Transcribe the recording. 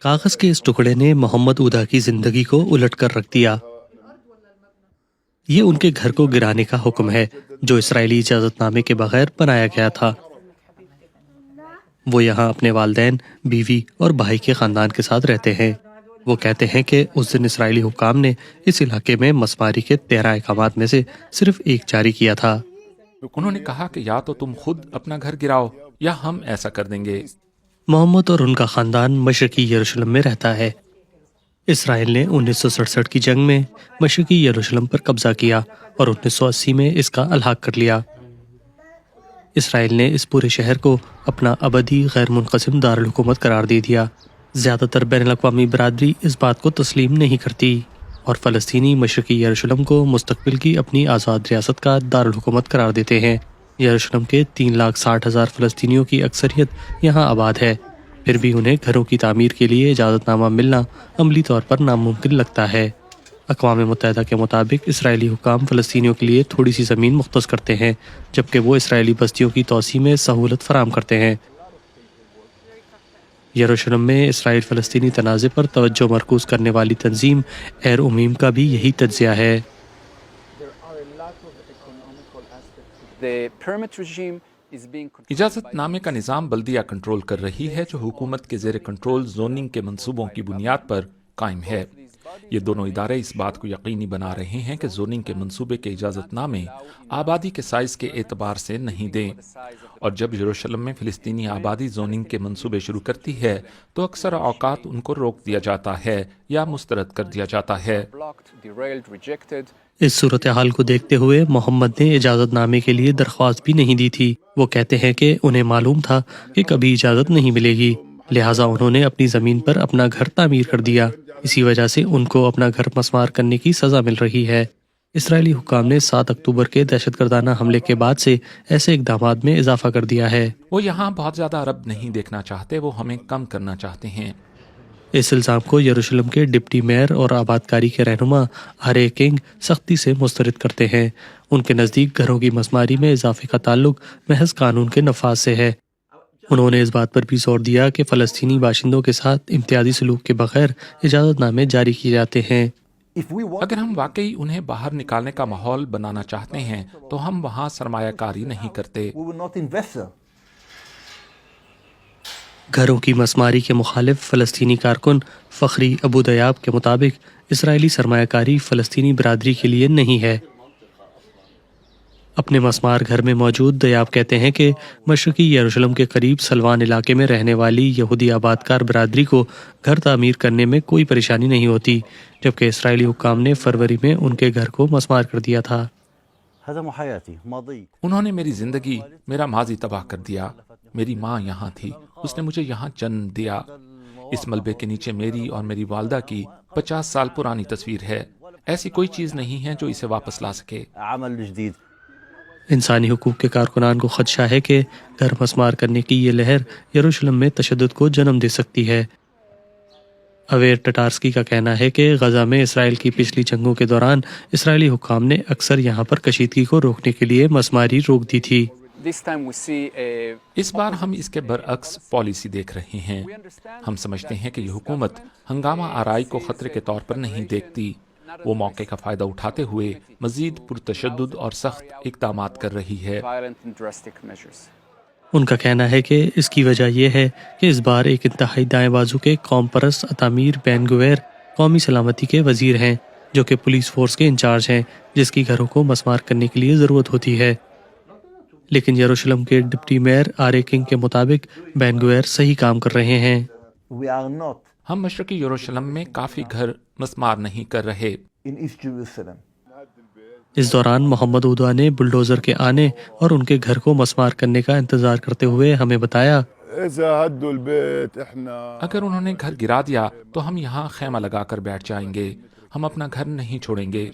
کاغذ کے اس ٹکڑے نے محمد اودا کی زندگی کو الٹ کر رکھ دیا۔ یہ ان کے گھر کو گرانے کا حکم ہے جو اسرائیلی اجازت نامے کے بغیر بنایا گیا تھا۔ وہ یہاں اپنے والدین، بیوی اور بھائی کے خاندان کے ساتھ رہتے ہیں۔ وہ کہتے ہیں کہ اس دن اسرائیلی حکام نے اس علاقے میں مسماری کے 13 اقامات میں سے صرف ایک جاری کیا تھا۔ انہوں نے کہا کہ یا تو تم خود اپنا گھر گراؤ یا ہم ایسا کر دیں گے۔ محمد اور ان کا خاندان مشرقی یروشلم میں رہتا ہے۔ اسرائیل نے 1967 کی جنگ میں مشرقی یروشلم پر قبضہ کیا اور 1980 میں اس کا الحاق کر لیا۔ اسرائیل نے اس پورے شہر کو اپنا ابدی غیر منقسم دارالحکومت قرار دے دیا۔ زیادہ تر بین الاقوامی برادری اس بات کو تسلیم نہیں کرتی اور فلسطینی مشرقی یروشلم کو مستقبل کی اپنی آزاد ریاست کا دارالحکومت قرار دیتے ہیں۔ یروشلم کے 3,60,000 فلسطینیوں کی اکثریت یہاں آباد ہے، پھر بھی انہیں گھروں کی تعمیر کے لیے اجازت نامہ ملنا عملی طور پر ناممکن لگتا ہے۔ اقوام متحدہ کے مطابق اسرائیلی حکام فلسطینیوں کے لیے تھوڑی سی زمین مختص کرتے ہیں، جبکہ وہ اسرائیلی بستیوں کی توسیع میں سہولت فراہم کرتے ہیں۔ یروشلم میں اسرائیل فلسطینی تنازع پر توجہ مرکوز کرنے والی تنظیم ایر امیم کا بھی یہی تجزیہ ہے۔ اجازت نامے کا نظام بلدیہ کنٹرول کر رہی ہے جو حکومت کے زیر کنٹرول زوننگ کے منصوبوں کی بنیاد پر قائم ہے۔ یہ دونوں ادارے اس بات کو یقینی بنا رہے ہیں کہ زوننگ کے منصوبے کے اجازت نامے آبادی کے سائز کے اعتبار سے نہیں دیں، اور جب یروشلم میں فلسطینی آبادی زوننگ کے منصوبے شروع کرتی ہے تو اکثر اوقات ان کو روک دیا جاتا ہے یا مسترد کر دیا جاتا ہے۔ اس صورتحال کو دیکھتے ہوئے محمد نے اجازت نامے کے لیے درخواست بھی نہیں دی تھی۔ وہ کہتے ہیں کہ انہیں معلوم تھا کہ کبھی اجازت نہیں ملے گی، لہٰذا انہوں نے اپنی زمین پر اپنا گھر تعمیر کر دیا۔ اسی وجہ سے ان کو اپنا گھر مسمار کرنے کی سزا مل رہی ہے۔ اسرائیلی حکام نے 7 اکتوبر کے دہشت گردانہ حملے کے بعد سے ایسے اقدامات میں اضافہ کر دیا ہے۔ وہ یہاں بہت زیادہ عرب نہیں دیکھنا چاہتے، وہ ہمیں کم کرنا چاہتے ہیں۔ اس الزام کو یروشلم کے ڈپٹی میئر اور آبادکاری کے رہنما آرے کنگ سختی سے مسترد کرتے ہیں۔ ان کے نزدیک گھروں کی مسماری میں اضافے کا تعلق محض قانون کے نفاذ سے ہے۔ انہوں نے اس بات پر بھی زور دیا کہ فلسطینی باشندوں کے ساتھ امتیازی سلوک کے بغیر اجازت نامے جاری کیے جاتے ہیں۔ اگر ہم واقعی انہیں باہر نکالنے کا ماحول بنانا چاہتے ہیں تو ہم وہاں سرمایہ کاری نہیں کرتے۔ گھروں کی مسماری کے مخالف فلسطینی کارکن فخری ابو دیاب کے مطابق اسرائیلی سرمایہ کاری فلسطینی برادری کے لیے نہیں ہے۔ اپنے مسمار گھر میں موجود دیاب کہتے ہیں کہ مشرقی یروشلم کے قریب سلوان علاقے میں رہنے والی یہودی آبادکار برادری کو گھر تعمیر کرنے میں کوئی پریشانی نہیں ہوتی، جبکہ اسرائیلی حکام نے فروری میں ان کے گھر کو مسمار کر دیا تھا۔ انہوں نے میری زندگی، میرا ماضی تباہ کر دیا۔ میری ماں یہاں تھی، اس نے مجھے یہاں جنم دیا۔ اس ملبے کے نیچے میری اور میری والدہ کی 50 سال پرانی تصویر ہے۔ ایسی کوئی چیز نہیں ہے جو اسے واپس لا سکے۔ انسانی حقوق کے کارکنان کو خدشہ ہے کہ گھر مسمار کرنے کی یہ لہر یروشلم میں تشدد کو جنم دے سکتی ہے۔ اویر ٹٹارسکی کا کہنا ہے کہ غزہ میں اسرائیل کی پچھلی جنگوں کے دوران اسرائیلی حکام نے اکثر یہاں پر کشیدگی کو روکنے کے لیے مسماری روک دی تھی۔ اس بار ہم اس کے برعکس پالیسی دیکھ رہے ہیں۔ ہم سمجھتے ہیں کہ یہ حکومت ہنگامہ آرائی کو خطرے کے طور پر نہیں دیکھتی۔ وہ موقع کا فائدہ اٹھاتے ہوئے مزید پرتشدد اور سخت اقدامات کر رہی ہے۔ ان کا کہنا ہے کہ اس کی وجہ یہ ہے کہ اس بار ایک انتہائی دائیں بازو کے قوم پرست اتامیر بین گویر قومی سلامتی کے وزیر ہیں، جو کہ پولیس فورس کے انچارج ہیں، جس کی گھروں کو مسمار کرنے کے لیے ضرورت ہوتی ہے۔ لیکن یروشلم کے ڈپٹی میئر آرے کنگ کے مطابق بین گویر صحیح کام کر رہے ہیں۔ ہم مشرقی یروشلم میں کافی گھر مسمار نہیں کر رہے۔ اس دوران محمد اودا نے بلڈوزر کے آنے اور ان کے گھر کو مسمار کرنے کا انتظار کرتے ہوئے ہمیں بتایا، اگر انہوں نے گھر گرا دیا تو ہم یہاں خیمہ لگا کر بیٹھ جائیں گے، ہم اپنا گھر نہیں چھوڑیں گے۔